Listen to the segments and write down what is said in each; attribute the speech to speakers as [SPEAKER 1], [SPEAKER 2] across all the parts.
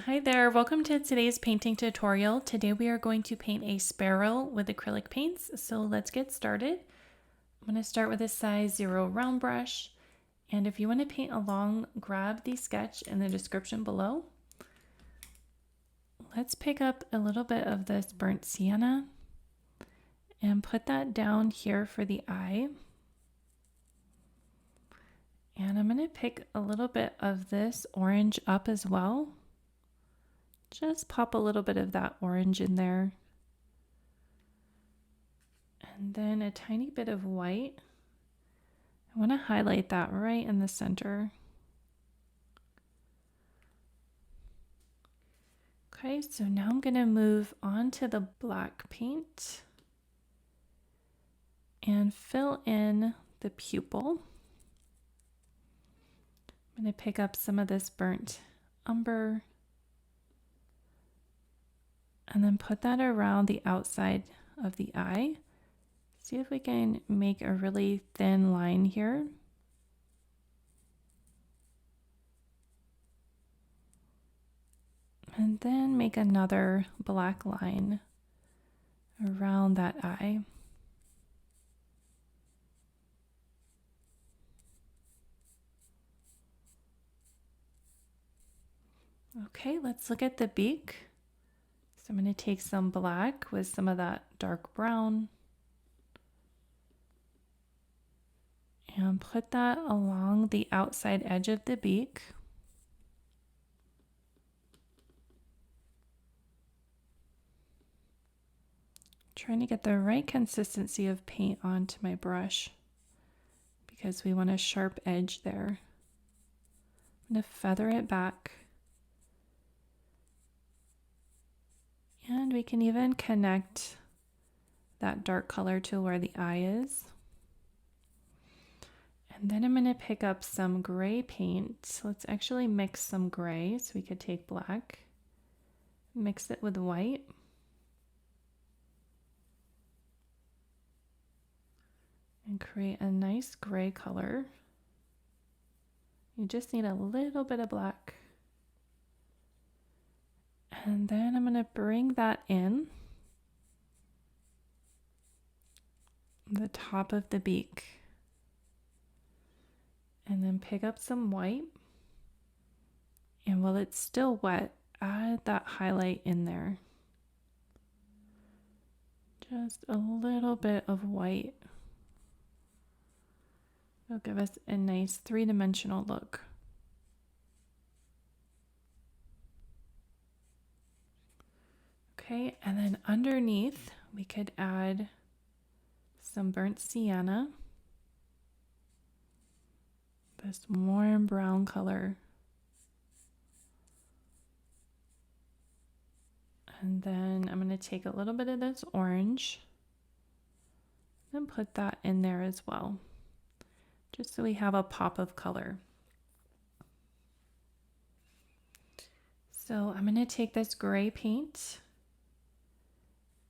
[SPEAKER 1] Hi there, welcome to today's painting tutorial. Today we are going to paint a sparrow with acrylic paints, so let's get started. I'm going to start with a size 0 round brush, and if you want to paint along, grab the sketch in the description below. Let's pick up a little bit of this burnt sienna and put that down here for the eye. And I'm going to pick a little bit of this orange up as well. Just pop a little bit of that orange in there. And then a tiny bit of white. I want to highlight that right in the center. Okay, so now I'm going to move on to the black paint and fill in the pupil. I'm going to pick up some of this burnt umber and then put that around the outside of the eye. See if we can make a really thin line here. And then make another black line around that eye. Okay, let's look at the beak. So I'm going to take some black with some of that dark brown and put that along the outside edge of the beak. Trying to get the right consistency of paint onto my brush because we want a sharp edge there. I'm going to feather it back. And we can even connect that dark color to where the eye is. And then I'm going to pick up some gray paint. Let's actually mix some gray. So we could take black, mix it with white. And create a nice gray color. You just need a little bit of black. And then I'm going to bring that in the top of the beak. And then pick up some white. And while it's still wet, add that highlight in there. Just a little bit of white. It'll give us a nice three-dimensional look. Okay, and then underneath we could add some burnt sienna. This warm brown color. And then I'm going to take a little bit of this orange and put that in there as well, just so we have a pop of color. So I'm going to take this gray paint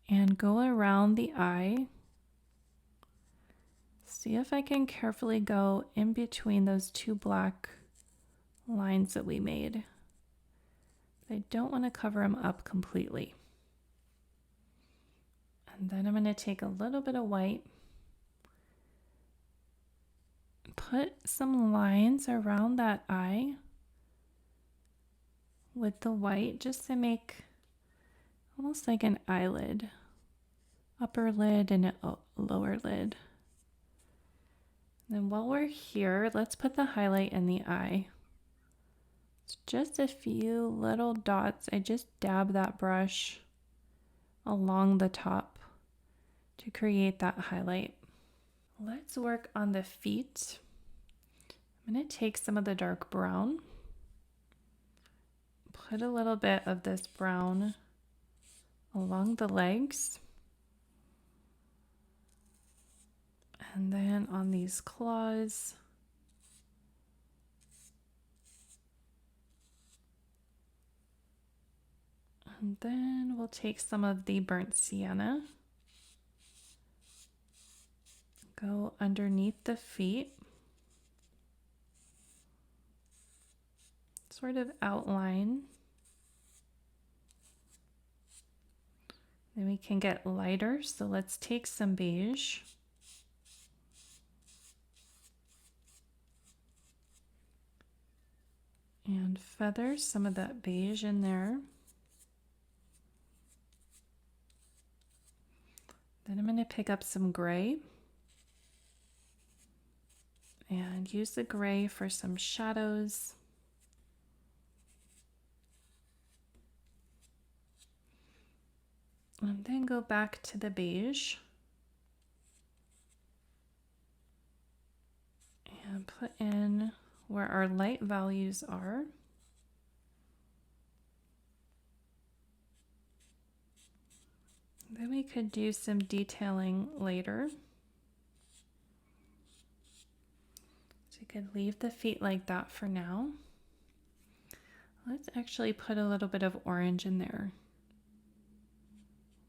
[SPEAKER 1] and go around the eye. See if I can carefully go in between those two black lines that we made. I don't want to cover them up completely. And then I'm going to take a little bit of white, put some lines around that eye with the white just to make almost like an eyelid, upper lid and a lower lid. And then while we're here, let's put the highlight in the eye. It's just a few little dots. I just dab that brush along the top to create that highlight. Let's work on the feet. I'm going to take some of the dark brown, put a little bit of this brown along the legs, and then on these claws. And then we'll take some of the burnt sienna, go underneath the feet, sort of outline. Then we can get lighter, so let's take some beige. And feather some of that beige in there. Then I'm going to pick up some gray and use the gray for some shadows. And then go back to the beige and put in where our light values are. Then we could do some detailing later. So you could leave the feet like that for now. Let's actually put a little bit of orange in there.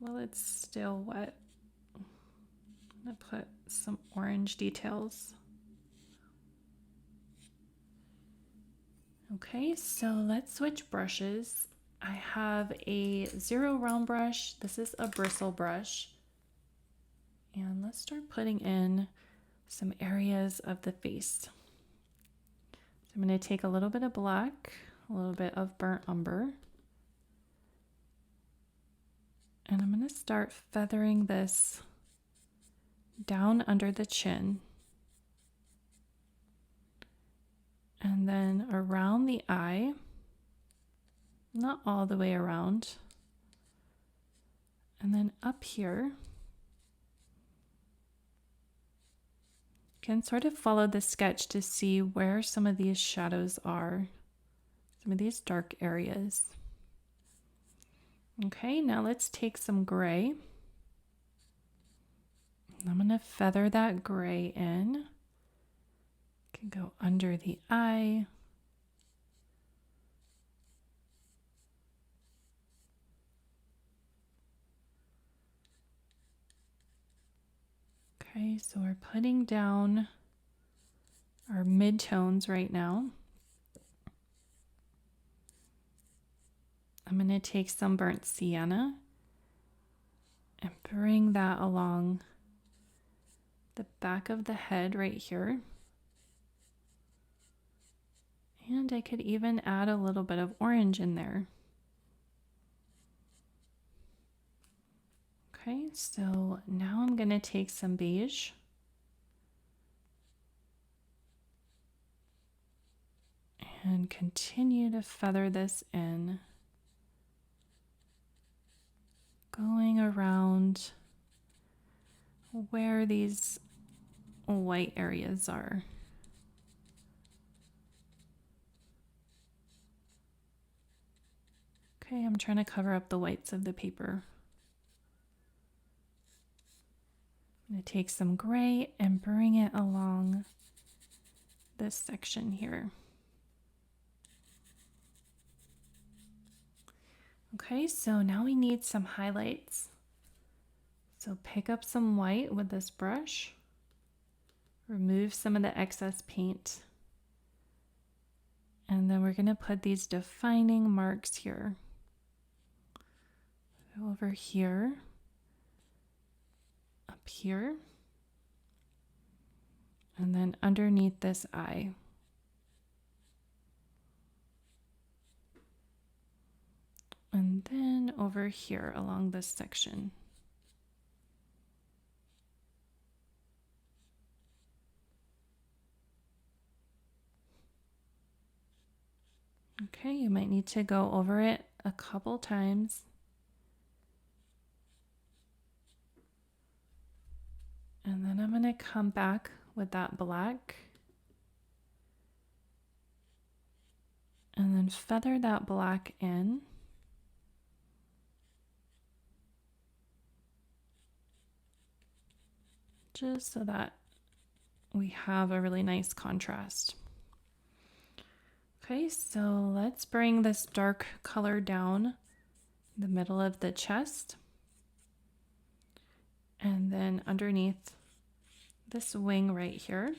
[SPEAKER 1] Well, it's still wet. I'm gonna put some orange details. Okay, so let's switch brushes. I have a 0 round brush. This is a bristle brush. And let's start putting in some areas of the face. So I'm going to take a little bit of black, a little bit of burnt umber. And I'm going to start feathering this down under the chin. And then around the eye. Not all the way around. And then up here. You can sort of follow the sketch to see where some of these shadows are. Some of these dark areas. Okay, now let's take some gray. I'm going to feather that gray in. Can go under the eye. Okay, so we're putting down our mid-tones right now. I'm going to take some burnt sienna and bring that along the back of the head right here. And I could even add a little bit of orange in there. Okay, so now I'm going to take some beige. And continue to feather this in. Going around where these white areas are. Okay, I'm trying to cover up the whites of the paper. I'm going to take some gray and bring it along this section here. Okay, so now we need some highlights. So pick up some white with this brush. Remove some of the excess paint. And then we're going to put these defining marks here. Over here. Up here. And then underneath this eye. And then over here along this section. Okay, you might need to go over it a couple times. And then I'm going to come back with that black. And then feather that black in. Just so that we have a really nice contrast. Okay, so let's bring this dark color down the middle of the chest. And then underneath this wing right here.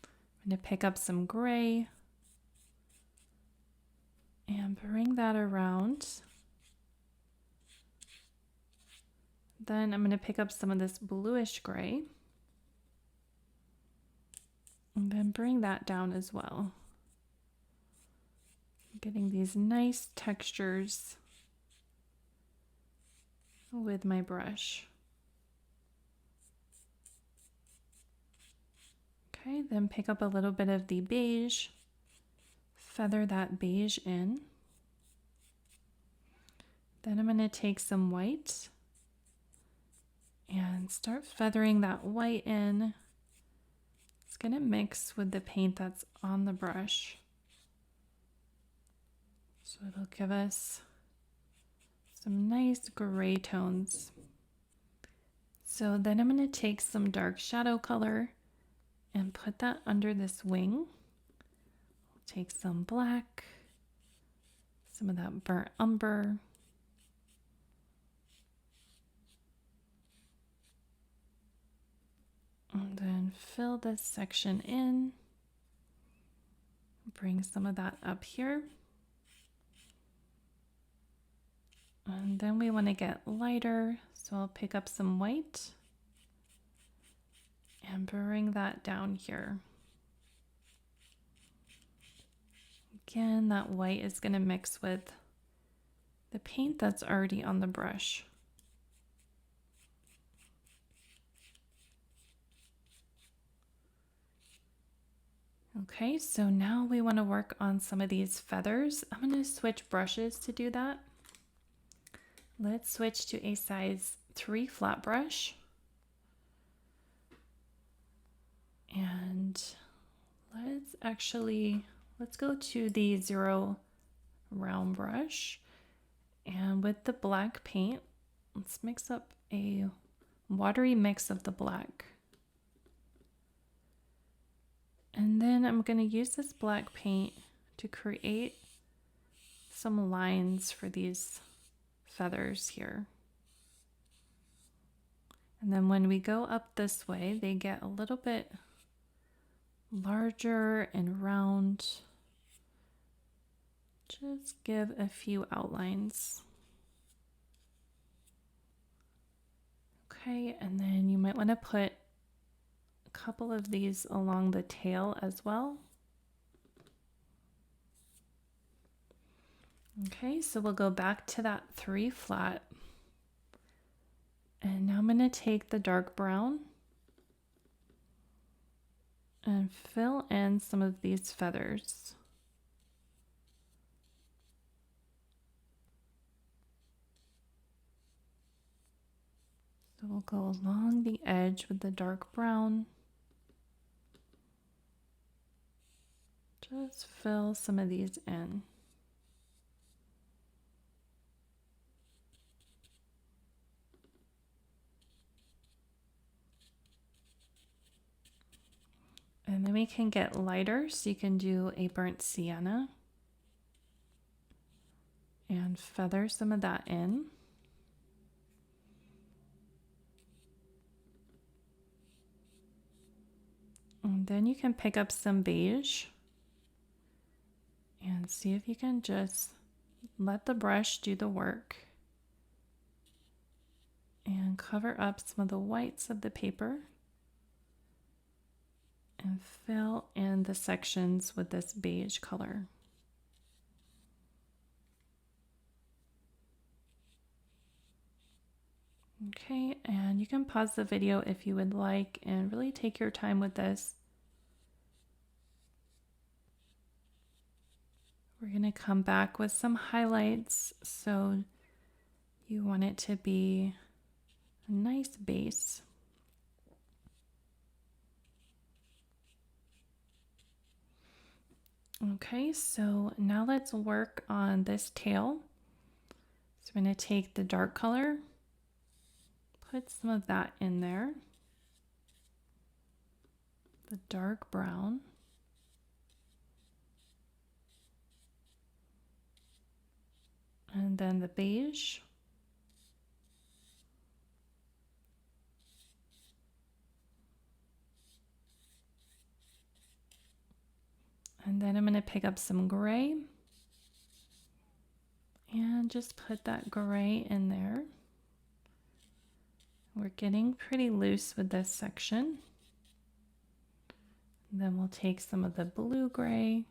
[SPEAKER 1] I'm going to pick up some gray and bring that around Then I'm going to pick up some of this bluish gray and then bring that down as well. Getting these nice textures with my brush. Okay, then pick up a little bit of the beige, feather that beige in. Then I'm going to take some white and start feathering that white in. It's going to mix with the paint that's on the brush. So it'll give us some nice gray tones. So then I'm going to take some dark shadow color and put that under this wing. Take some black, some of that burnt umber. And then fill this section in. Bring some of that up here. And then we want to get lighter, so I'll pick up some white and bring that down here. Again, that white is going to mix with the paint that's already on the brush. Okay, so now we want to work on some of these feathers. I'm going to switch brushes to do that. Let's switch to a size 3 flat brush. And let's go to the 0 round brush. And with the black paint, let's mix up a watery mix of the black. And then I'm going to use this black paint to create some lines for these feathers here. And then when we go up this way, they get a little bit larger and round. Just give a few outlines. Okay, and then you might want to put a couple of these along the tail as well. Okay, so we'll go back to that 3 flat. And now I'm going to take the dark brown and fill in some of these feathers. So we'll go along the edge with the dark brown. Just fill some of these in. And then we can get lighter, so you can do a burnt sienna and feather some of that in. And then you can pick up some beige and see if you can just let the brush do the work and cover up some of the whites of the paper and fill in the sections with this beige color. Okay, and you can pause the video if you would like and really take your time with this. We're going to come back with some highlights, so you want it to be a nice base. Okay, so now let's work on this tail. So I'm going to take the dark color, put some of that in there, the dark brown, and then the beige, and then I'm going to pick up some gray and just put that gray in there. We're getting pretty loose with this section. And then we'll take some of the blue gray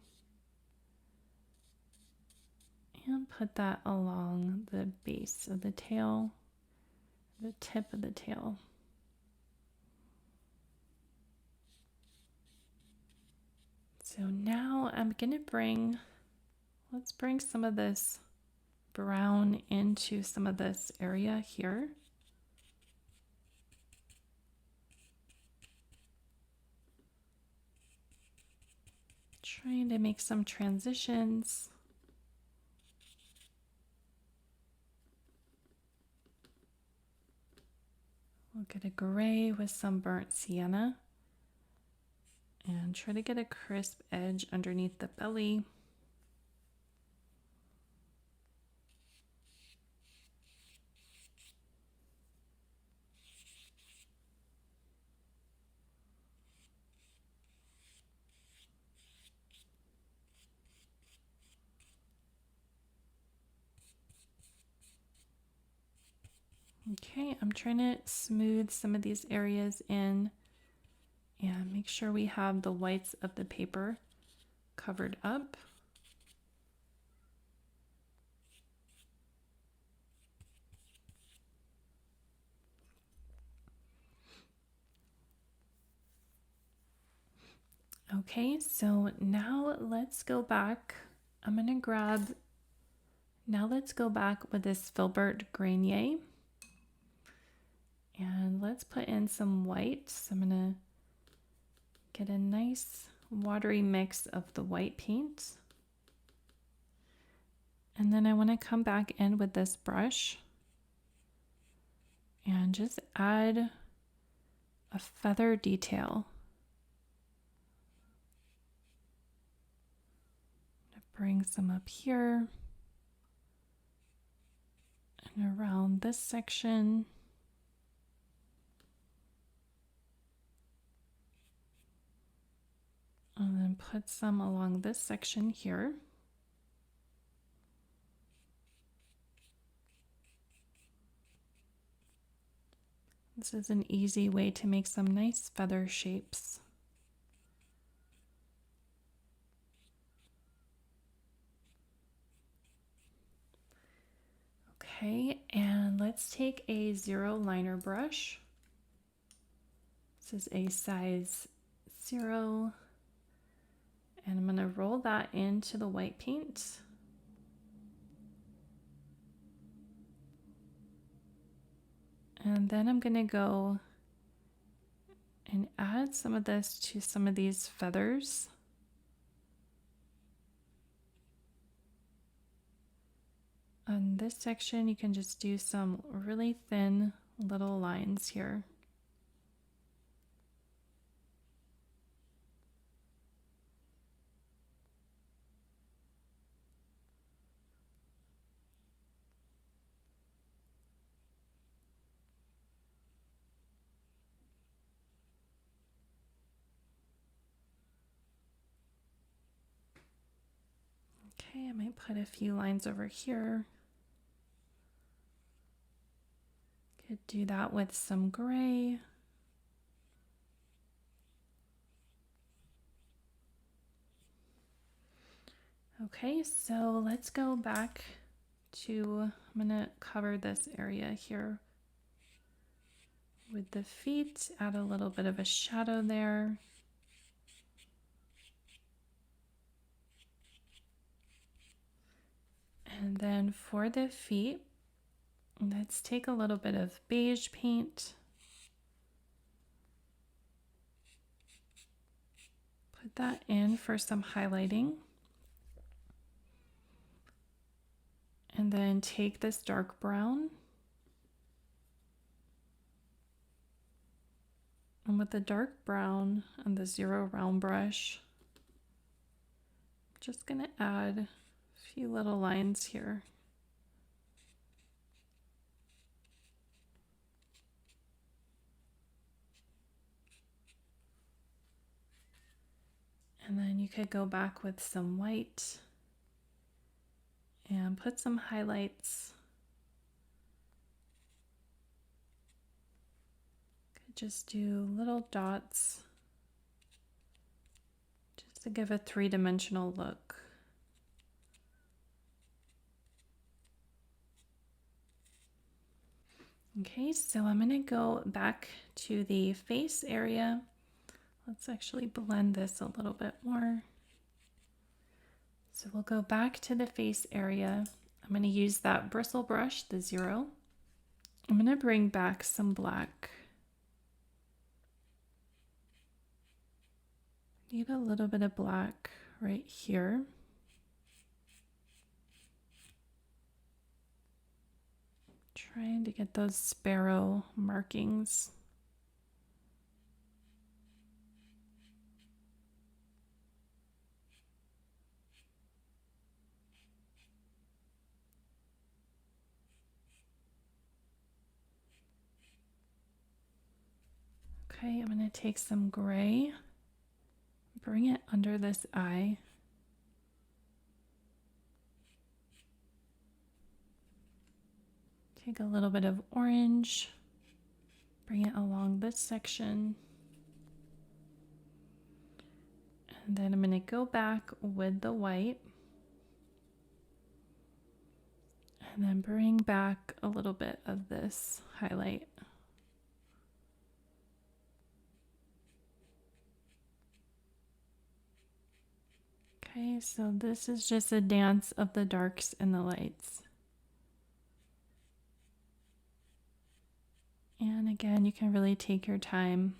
[SPEAKER 1] and put that along the base of the tail, the tip of the tail. So now I'm gonna let's bring some of this brown into some of this area here. Trying to make some transitions. We'll get a gray with some burnt sienna and try to get a crisp edge underneath the belly. Okay, I'm trying to smooth some of these areas in and make sure we have the whites of the paper covered up. Okay, so now let's go back. Now let's go back with this filbert grenier. And let's put in some white. So I'm gonna get a nice watery mix of the white paint. And then I want to come back in with this brush and just add a feather detail. Bring some up here and around this section. And then put some along this section here. This is an easy way to make some nice feather shapes. Okay, and let's take a 0 liner brush. This is a size 0. And I'm going to roll that into the white paint. And then I'm going to go and add some of this to some of these feathers. On this section, you can just do some really thin little lines here. Okay, I might put a few lines over here. Could do that with some gray. Okay, so let's go back to, I'm gonna cover this area here with the feet, add a little bit of a shadow there. And then for the feet, let's take a little bit of beige paint. Put that in for some highlighting. And then take this dark brown. And with the dark brown on the 0 round brush, I'm just gonna add a few little lines here. And then you could go back with some white and put some highlights. just do little dots just to give a three-dimensional look. Okay, so I'm going to go back to the face area. Let's actually blend this a little bit more. So we'll go back to the face area. I'm going to use that bristle brush, the 0. I'm going to bring back some black. Need a little bit of black right here. Trying to get those sparrow markings. Okay, I'm going to take some gray, bring it under this eye. Take a little bit of orange, bring it along this section. And then I'm going to go back with the white. And then bring back a little bit of this highlight. Okay, so this is just a dance of the darks and the lights. And again, you can really take your time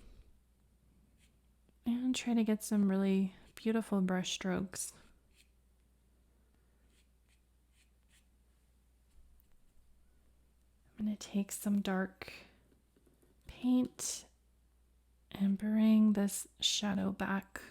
[SPEAKER 1] and try to get some really beautiful brush strokes. I'm going to take some dark paint and bring this shadow back.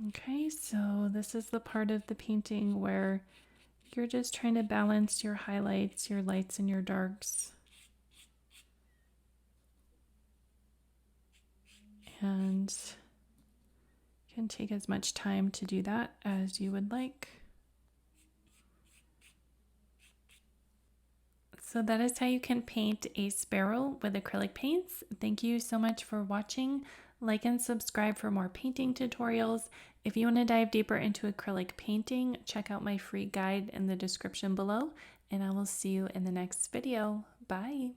[SPEAKER 1] Okay, so this is the part of the painting where you're just trying to balance your highlights, your lights, and your darks. And you can take as much time to do that as you would like. So that is how you can paint a sparrow with acrylic paints. Thank you so much for watching. Like and subscribe for more painting tutorials. If you want to dive deeper into acrylic painting, check out my free guide in the description below, and I will see you in the next video. Bye.